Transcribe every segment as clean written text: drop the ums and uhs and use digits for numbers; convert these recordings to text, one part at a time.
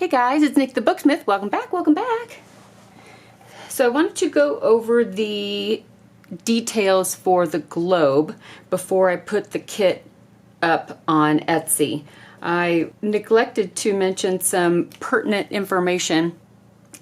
Hey guys, it's Nick the Booksmith. Welcome back, welcome back. So I wanted to go over the details for the globe before I put the kit up on Etsy. I neglected to mention some pertinent information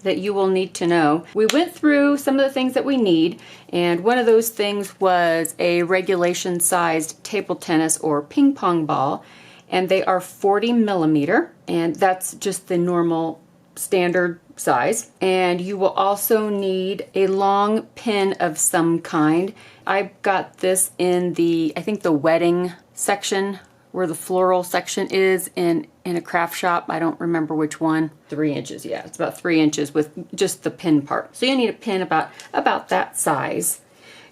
that you will need to know. We went through some of the things that we need, and one of those things was a regulation sized table tennis or ping pong ball, and they are 40 millimeter, and that's just the normal standard size. And you will also need a long pin of some kind. I got this in the, I think the wedding section, where the floral section is in a craft shop. I don't remember which one. 3 inches, yeah, it's about 3 inches with just the pin part. So you need a pin about that size.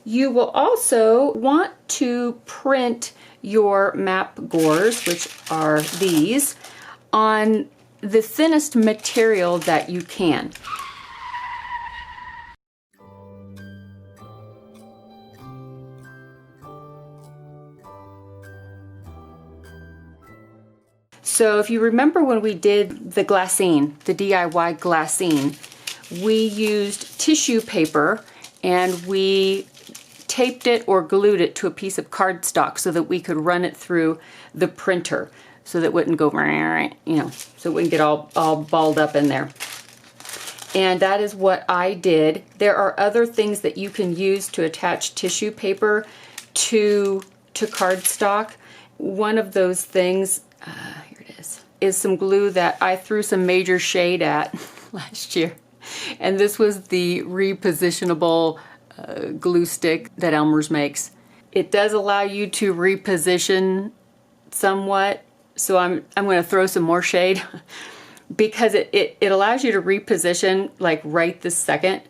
You will also want to print your map gores, which are these, on the thinnest material that you can. So if you remember when we did the glassine, the DIY glassine, we used tissue paper and we taped it or glued it to a piece of cardstock so that we could run it through the printer so that it wouldn't go, you know, so it wouldn't get all balled up in there. And that is what I did. There are other things that you can use to attach tissue paper to cardstock. One of those things, here it is some glue that I threw some major shade at last year. And this was the repositionable glue stick that Elmer's makes. It does allow you to reposition somewhat, so I'm going to throw some more shade because it allows you to reposition like right this second,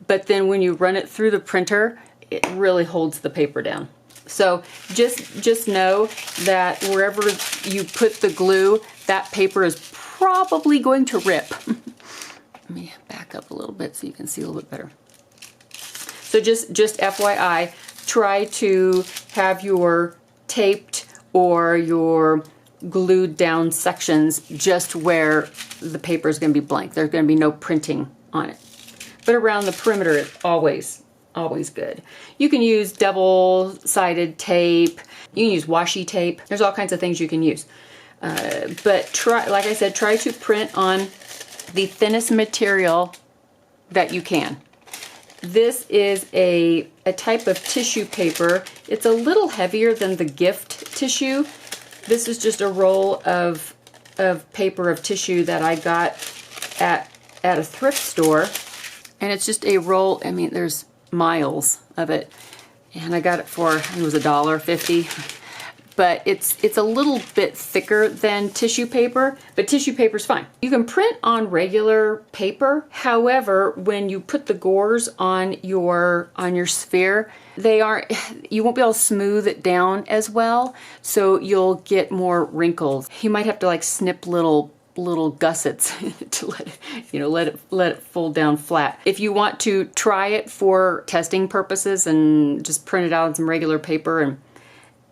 but then when you run it through the printer, it really holds the paper down. So just know that wherever you put the glue, that paper is probably going to rip. Let me back up a little bit so you can see a little bit better. So just FYI, try to have your taped or your glued down sections just where the paper is going to be blank. There's going to be no printing on it. But around the perimeter, it's always good. You can use double-sided tape. You can use washi tape. There's all kinds of things you can use. But try, like I said, try to print on the thinnest material that you can. This is a type of tissue paper. It's a little heavier than the gift tissue. This is just a roll of paper of tissue that I got at a thrift store. And it's just a roll, I mean, there's miles of it. And I got it for, I think it was $1.50. But it's a little bit thicker than tissue paper, but tissue paper's fine. You can print on regular paper. However, when you put the gores on your sphere, you won't be able to smooth it down as well, so you'll get more wrinkles. You might have to like snip little gussets to let it fold down flat. If you want to try it for testing purposes and just print it out on some regular paper, and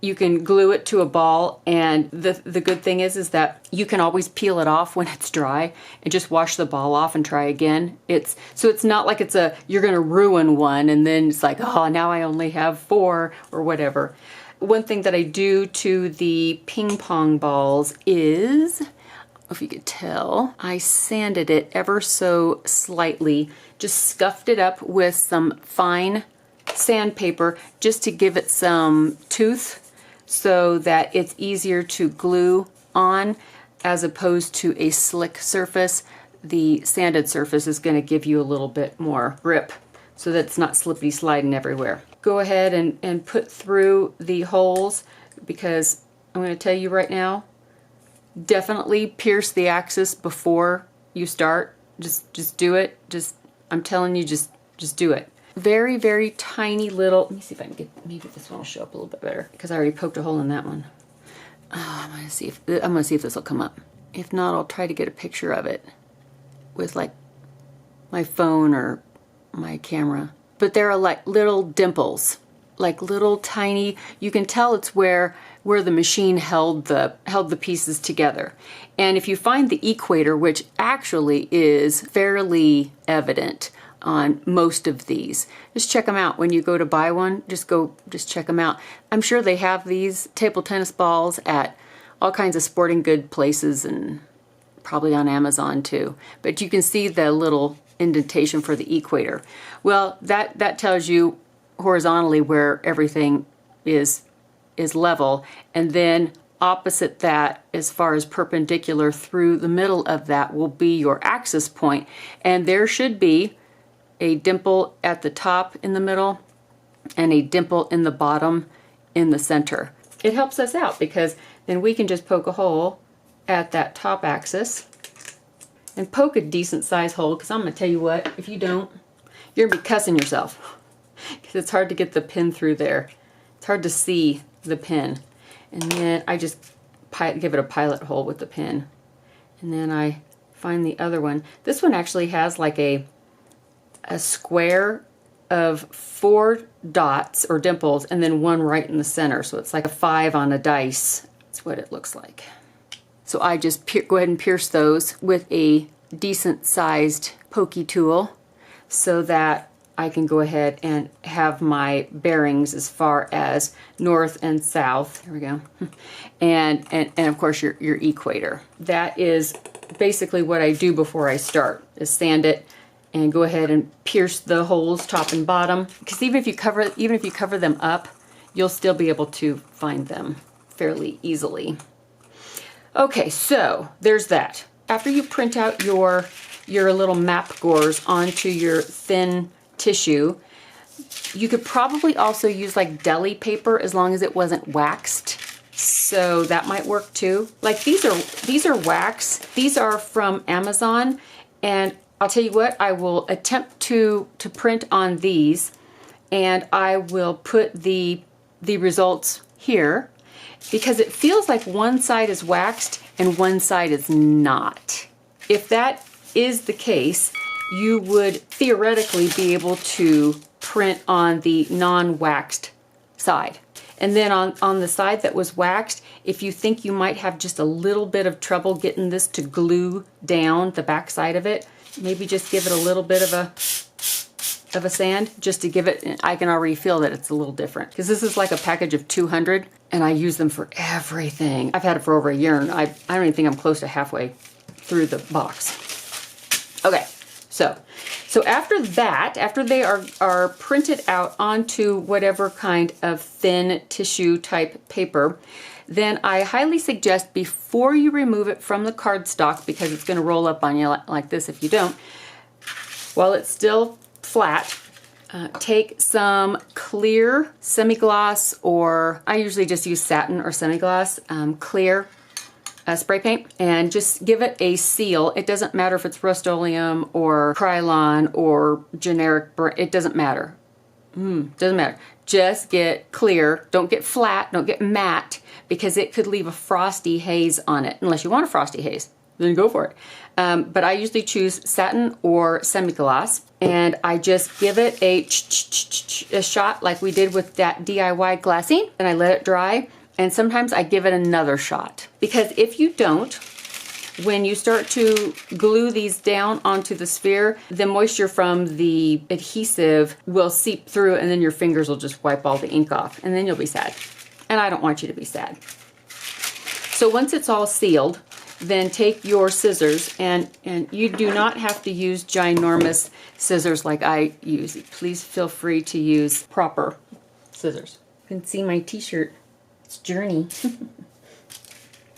you can glue it to a ball, and the good thing is that you can always peel it off when it's dry and just wash the ball off and try again. So it's not like you're gonna ruin one and then it's like, oh, now I only have 4 or whatever. One thing that I do to the ping pong balls is, if you could tell, I sanded it ever so slightly, just scuffed it up with some fine sandpaper just to give it some tooth, so that it's easier to glue on as opposed to a slick surface. The sanded surface is going to give you a little bit more grip so that it's not slippity sliding everywhere. Go ahead and put through the holes, because I'm going to tell you right now, definitely pierce the axis before you start. Just do it. I'm telling you, just do it. Very, very tiny little, let me see if I can get, maybe this one will show up a little bit better, because I already poked a hole in that one. Oh, I'm gonna see if this will come up. If not, I'll try to get a picture of it with like my phone or my camera. But there are like little dimples, like little tiny, you can tell it's where where the machine held the pieces together. And if you find the equator, which actually is fairly evident on most of these, just check them out. When you go to buy one, just check them out. I'm sure they have these table tennis balls at all kinds of sporting good places and probably on Amazon too. But you can see the little indentation for the equator. Well, that tells you horizontally where everything is level, and then opposite that, as far as perpendicular through the middle of that, will be your axis point, and there should be a dimple at the top in the middle and a dimple in the bottom in the center. It helps us out because then we can just poke a hole at that top axis and poke a decent size hole, because I'm going to tell you what, if you don't, you're going to be cussing yourself because it's hard to get the pin through there. It's hard to see the pin. And then I just give it a pilot hole with the pin. And then I find the other one. This one actually has like a square of 4 dots or dimples and then one right in the center. So it's like a 5 on a dice. That's what it looks like. So I just go ahead and pierce those with a decent sized pokey tool so that I can go ahead and have my bearings as far as north and south. There we go. And of course your equator. That is basically what I do before I start, is sand it and go ahead and pierce the holes top and bottom, because even if you cover them up, you'll still be able to find them fairly easily. Okay, so there's that. After you print out your little map gores onto your thin tissue, you could probably also use like deli paper as long as it wasn't waxed. So that might work too. Like these are wax. These are from Amazon, and I'll tell you what, I will attempt to print on these, and I will put the results here, because it feels like one side is waxed and one side is not. If that is the case, you would theoretically be able to print on the non-waxed side. And then on the side that was waxed, if you think you might have just a little bit of trouble getting this to glue down the back side of it, maybe just give it a little bit of a sand, just to give it, I can already feel that it's a little different. Because this is like a package of 200, and I use them for everything. I've had it for over a year, and I don't even think I'm close to halfway through the box. Okay, so after that, after they are printed out onto whatever kind of thin tissue type paper, then I highly suggest, before you remove it from the cardstock, because it's going to roll up on you like this if you don't, while it's still flat, take some clear semi-gloss, or I usually just use satin or semi-gloss, clear spray paint, and just give it a seal. It doesn't matter if it's Rust-Oleum or Krylon or generic, it doesn't matter. Doesn't matter. Just get clear. Don't get flat. Don't get matte, because it could leave a frosty haze on it. Unless you want a frosty haze, then go for it. But I usually choose satin or semi-gloss, and I just give it a shot like we did with that DIY glassine, and I let it dry. And sometimes I give it another shot, because if you don't, when you start to glue these down onto the sphere, the moisture from the adhesive will seep through, and then your fingers will just wipe all the ink off, and then you'll be sad. And I don't want you to be sad. So once it's all sealed, then take your scissors, and you do not have to use ginormous scissors like I use. Please feel free to use proper scissors. You can see my t-shirt. It's Journey.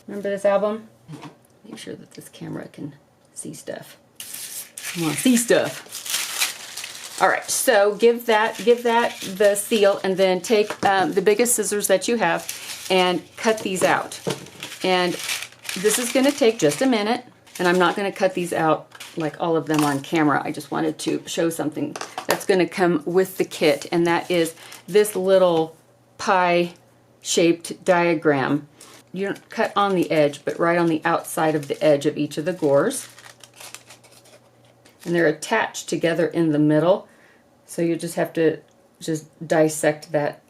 Remember this album? Make sure that this camera can see stuff. I want to see stuff. All right, so give that the seal, and then take the biggest scissors that you have and cut these out. And this is going to take just a minute, and I'm not going to cut these out like all of them on camera. I just wanted to show something that's going to come with the kit, and that is this little pie-shaped diagram. You don't cut on the edge, but right on the outside of the edge of each of the gores. And they're attached together in the middle, so you just have to just dissect that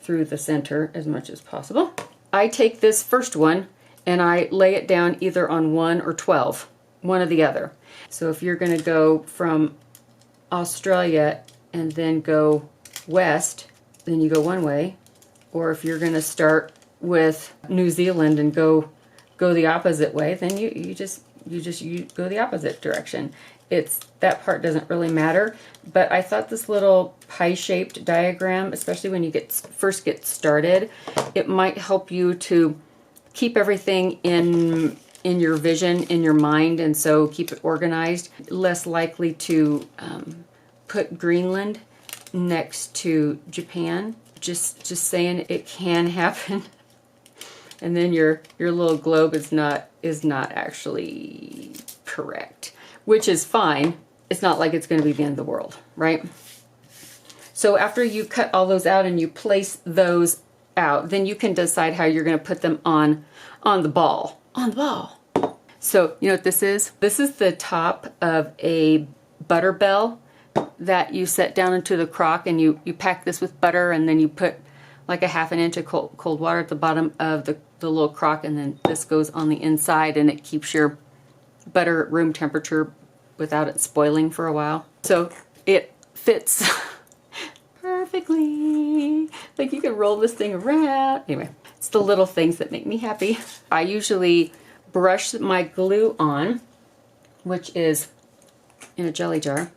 through the center as much as possible. I take this first one and I lay it down either on 1 or 12, one or the other. So if you're going to go from Australia and then go west, then you go one way. Or if you're going to start with New Zealand and go the opposite way, then you just go the opposite direction. That part doesn't really matter, but I thought this little pie-shaped diagram, especially when you first get started, it might help you to keep everything in your vision, in your mind, and so keep it organized. Less likely to put Greenland next to Japan. Just saying, it can happen. And then your little globe is not actually correct, which is fine. It's not like it's going to be the end of the world, right? So after you cut all those out and you place those out, then you can decide how you're going to put them on the ball. On the ball. So you know what this is? This is the top of a butter bell that you set down into the crock, and you pack this with butter, and then you put like a ½ inch of cold water at the bottom of the little crock, and then this goes on the inside, and it keeps your butter at room temperature without it spoiling for a while. So it fits perfectly. Like you can roll this thing around. Anyway, it's the little things that make me happy. I usually brush my glue on, which is in a jelly jar.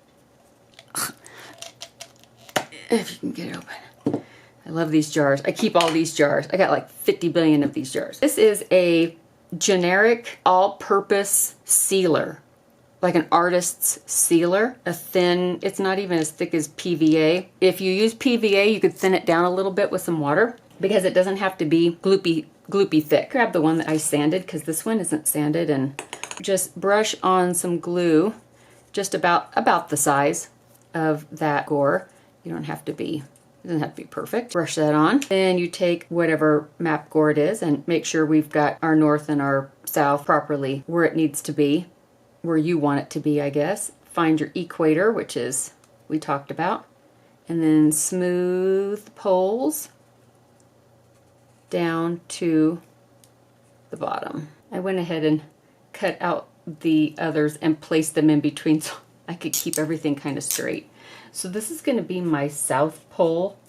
If you can get it open. I love these jars. I keep all these jars. I got like 50 billion of these jars. This is a generic all-purpose sealer, like an artist's sealer. A thin, it's not even as thick as PVA. If you use PVA, you could thin it down a little bit with some water because it doesn't have to be gloopy thick. Grab the one that I sanded because this one isn't sanded, and just brush on some glue just about the size of that gore. You don't have to be, it doesn't have to be perfect. Brush that on. Then you take whatever map gore it is and make sure we've got our north and our south properly where it needs to be, where you want it to be, I guess. Find your equator, which is, we talked about, and then smooth the poles down to the bottom. I went ahead and cut out the others and placed them in between so I could keep everything kind of straight. So this is going to be my south pole.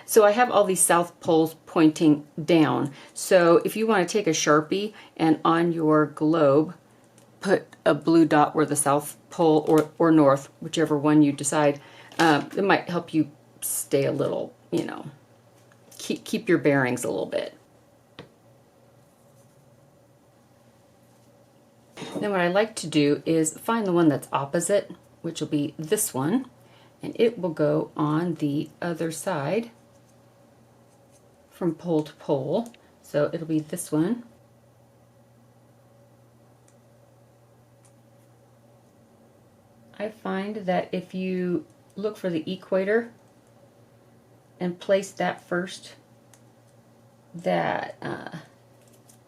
So I have all these south poles pointing down. So if you want to take a Sharpie and on your globe put a blue dot where the south pole or north, whichever one you decide, it might help you stay a little, you know, keep your bearings a little bit. Then what I like to do is find the one that's opposite, which will be this one, and it will go on the other side from pole to pole. So it'll be this one. I find that if you look for the equator and place that first, that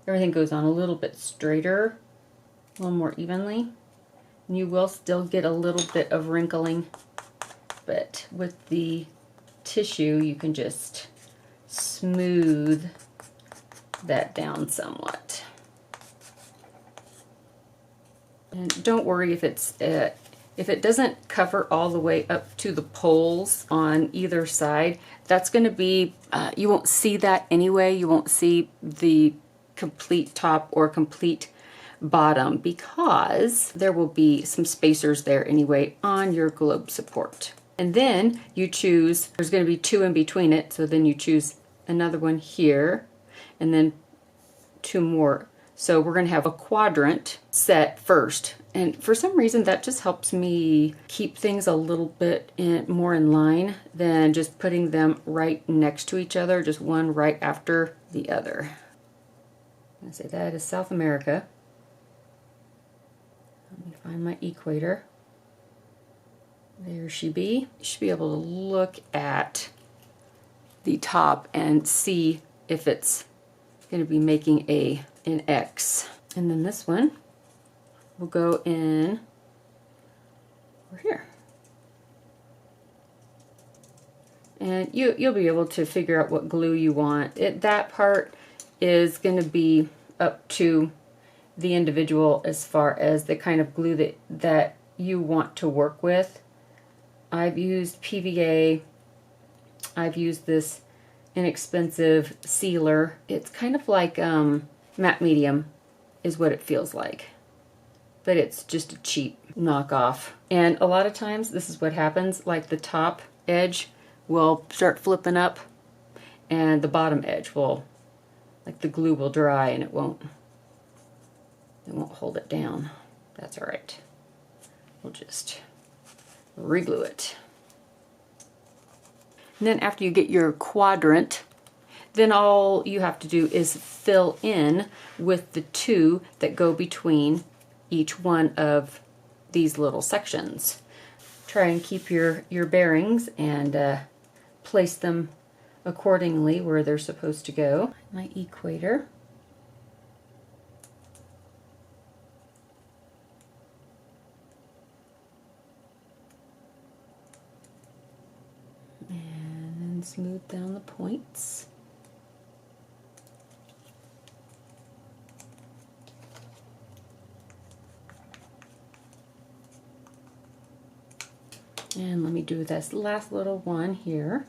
everything goes on a little bit straighter, a little more evenly. And you will still get a little bit of wrinkling, but with the tissue you can just smooth that down somewhat. And don't worry if it doesn't cover all the way up to the poles on either side. That's going to be, you won't see that anyway. You won't see the complete top or complete bottom because there will be some spacers there anyway on your globe support. And then you choose, there's going to be 2 in between it, so then you choose another one here and then 2 more. So we're going to have a quadrant set first, and for some reason that just helps me keep things a little bit more in line than just putting them right next to each other, just one right after the other. I'm going to say that is South America. Let me find my equator. There she be. You should be able to look at the top and see if it's going to be making an X. And then this one will go in over here. And you'll be able to figure out what glue you want. That part is going to be up to the individual as far as the kind of glue that you want to work with. I've used PVA. I've used this inexpensive sealer. It's kind of like matte medium is what it feels like, but it's just a cheap knockoff. And a lot of times this is what happens, like the top edge will start flipping up and the bottom edge will, like the glue will dry and it won't hold it down. That's all right. We'll just reglue it. And then after you get your quadrant, then all you have to do is fill in with the two that go between each one of these little sections. Try and keep your bearings and place them accordingly where they're supposed to go. My equator. And then smooth down the points. And let me do this last little one here,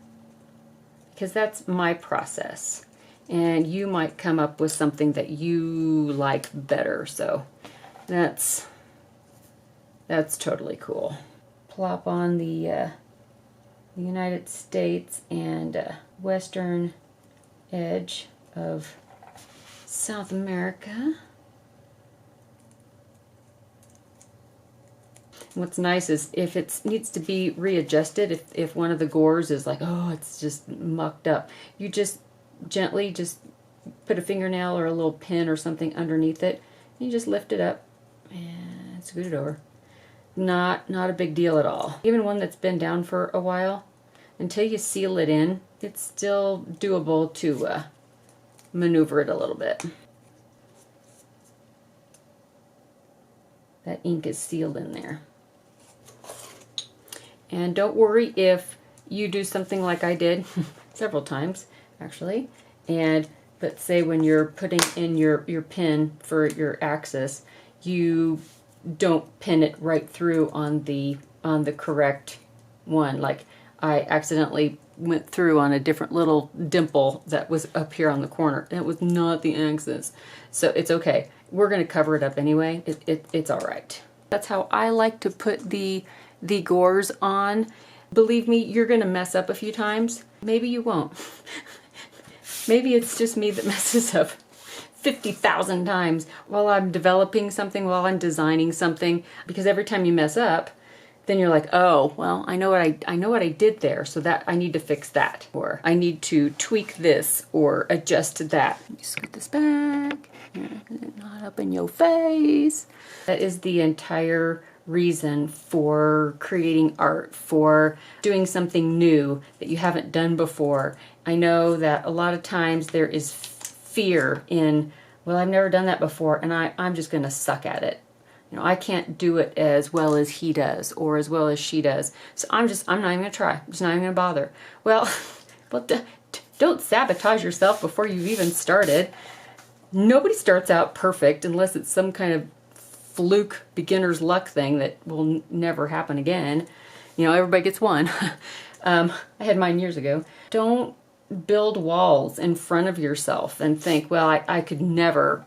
because that's my process. And you might come up with something that you like better. So that's totally cool. Plop on the United States and western edge of South America. What's nice is if it needs to be readjusted, if one of the gores is like, oh, it's just mucked up, you just gently just put a fingernail or a little pin or something underneath it, and you just lift it up and scoot it over. Not a big deal at all. Even one that's been down for a while, until you seal it in, it's still doable to maneuver it a little bit. That ink is sealed in there. And don't worry if you do something like I did several times actually, and let's say when you're putting in your pin for your axis, you don't pin it right through on the correct one. Like I accidentally went through on a different little dimple that was up here on the corner. That was not the axis. So it's okay. We're going to cover it up anyway. It's all right. That's how I like to put the gores on. Believe me, you're going to mess up a few times. Maybe you won't. Maybe it's just me that messes up 50,000 times while I'm developing something, while I'm designing something, because every time you mess up, then you're like, oh, well, I know what I did there, so that I need to fix that, or I need to tweak this or adjust that. Let me scoot this back, not up in your face. That is the entire reason for creating art, for doing something new that you haven't done before. I know that a lot of times there is fear in, well, I've never done that before, and I'm just going to suck at it. You know, I can't do it as well as he does or as well as she does. So I'm not even going to try. I'm just not even going to bother. Well, don't sabotage yourself before you've even started. Nobody starts out perfect unless it's some kind of fluke beginner's luck thing that will never happen again. You know, everybody gets one. I had mine years ago. Don't build walls in front of yourself and think, well, I could never.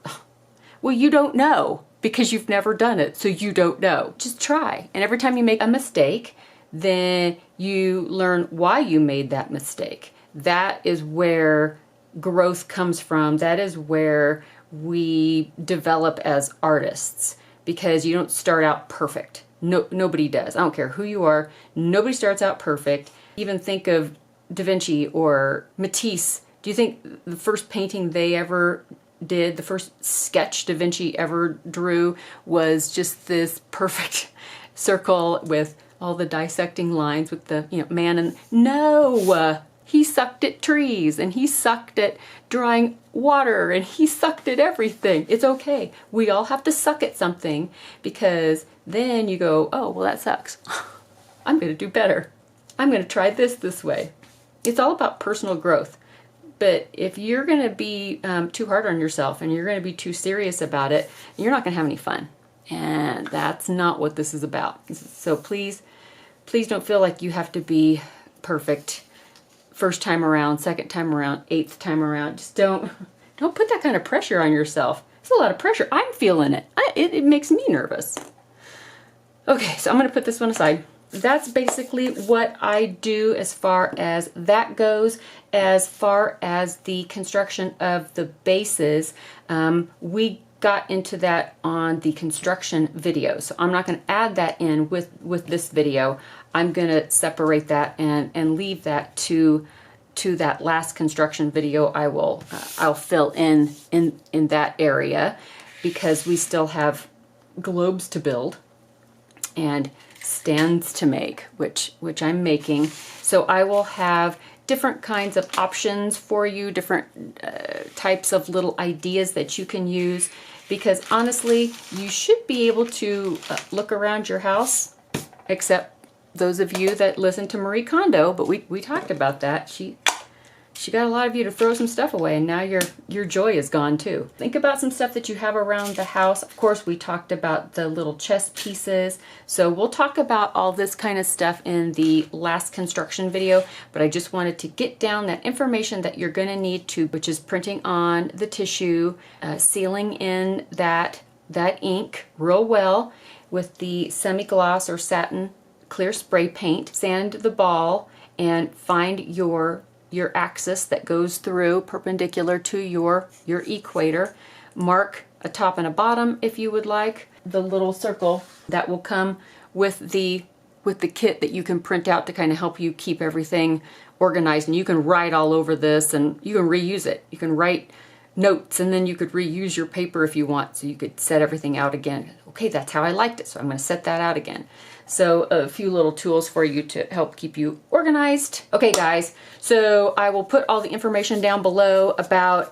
Well, you don't know because you've never done it, so you don't know. Just try. And every time you make a mistake, then you learn why you made that mistake. That is where growth comes from. That is where we develop as artists, because you don't start out perfect. No, nobody does. I don't care who you are. Nobody starts out perfect. Even think of Da Vinci or Matisse. Do you think the first painting they ever did, the first sketch Da Vinci ever drew, was just this perfect circle with all the dissecting lines with the man? And no, he sucked at trees, and he sucked at drawing water, and he sucked at everything. It's okay. We all have to suck at something, because then you go, oh, well, that sucks. I'm going to do better. I'm going to try this way. it's all about personal growth. But if you're going to be too hard on yourself and you're going to be too serious about it, you're not going to have any fun. And that's not what this is about. So please don't feel like you have to be perfect first time around, second time around, eighth time around. Just don't put that kind of pressure on yourself. It's a lot of pressure. I'm feeling it. It makes me nervous. Okay, so I'm going to put this one aside. That's basically what I do as far as that goes. As far as the construction of the bases, we got into that on the construction video, so I'm not going to add that in with this video. I'm going to separate that and leave that to that last construction video. I'll fill in that area because we still have globes to build and stands to make, which I'm making. So I will have different kinds of options for you, different types of little ideas that you can use, because honestly, you should be able to look around your house, except those of you that listen to Marie Kondo, but we talked about that. She got a lot of you to throw some stuff away, and now your joy is gone too. Think about some stuff that you have around the house. Of course, we talked about the little chess pieces. So we'll talk about all this kind of stuff in the last construction video, but I just wanted to get down that information that you're going to need to, which is printing on the tissue, sealing in that ink real well with the semi-gloss or satin clear spray paint, sand the ball, and find your axis that goes through perpendicular to your equator. Mark a top and a bottom if you would like. The little circle that will come with the kit that you can print out to kind of help you keep everything organized, and you can write all over this and you can reuse it. You can write notes and then you could reuse your paper if you want, so you could set everything out again. Okay, that's how I liked it, so I'm going to set that out again. So a few little tools for you to help keep you organized. Okay guys, so I will put all the information down below about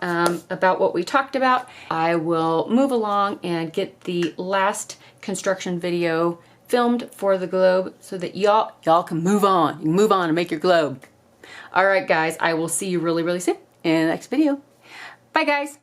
what we talked about. I will move along and get the last construction video filmed for the globe so that y'all can move on. You can move on and make your globe. All right guys, I will see you really soon in the next video. Bye guys.